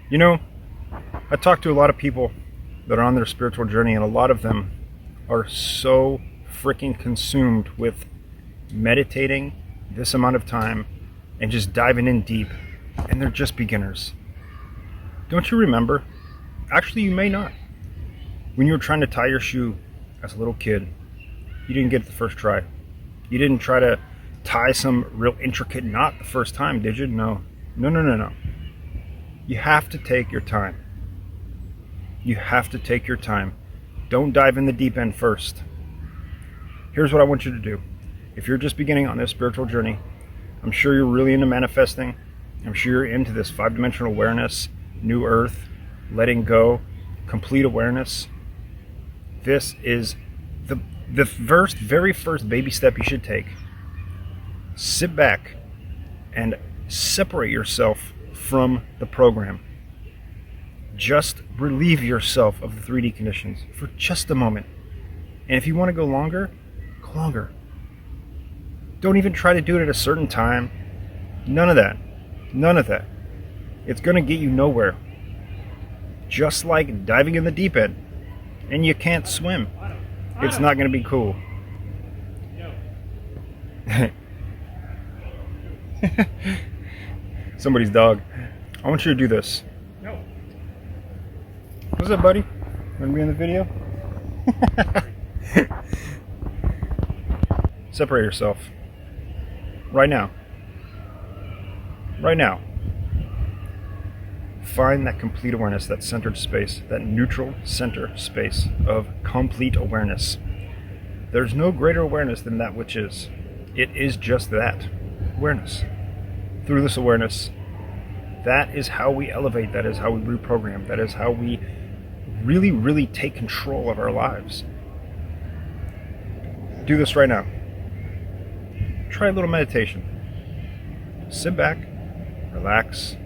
You know, I talk to a lot of people that are on their spiritual journey, and a lot of them are so freaking consumed with meditating this amount of time and just diving in deep, and they're just beginners. Don't you remember? Actually, you may not. When you were trying to tie your shoe as a little kid, you didn't get it the first try. You didn't try to tie some real intricate knot the first time, did you? No. No. You have to take your time. You have to take your time. Don't dive in the deep end first. Here's what I want you to do. If you're just beginning on this spiritual journey, I'm sure you're really into manifesting. I'm sure you're into this 5-dimensional awareness, new earth, letting go, complete awareness. This is the very first baby step you should take. Sit back and separate yourself from the program. Just relieve yourself of the 3D conditions for just a moment. And if you want to go longer, go longer. Don't even try to do it at a certain time. None of that. None of that. It's going to get you nowhere. Just like diving in the deep end and you can't swim. It's not going to be cool. Somebody's dog. I want you to do this. What's up, buddy? Want to be in the video? Separate yourself. Right now. Right now. Find that complete awareness, that centered space, that neutral center space of complete awareness. There's no greater awareness than that which is. It is just that. Awareness. Through this awareness, that is how we elevate, that is how we reprogram, that is how we really take control of our lives. Do this right now. Try a little meditation. Sit back, relax,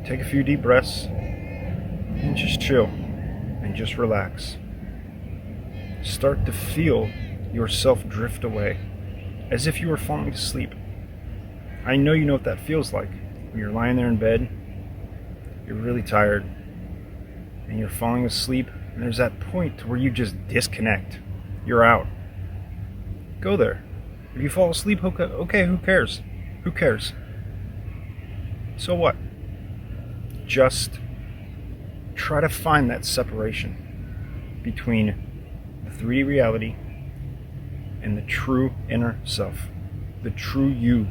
take a few deep breaths, and just chill, and just relax. Start to feel yourself drift away, as if you were falling asleep. I know you know what that feels like. When you're lying there in bed, you're really tired, and you're falling asleep, and there's that point where you just disconnect. You're out. Go there. If you fall asleep, okay, who cares? Who cares? So what? Just try to find that separation between the 3D reality and the true inner self, the true you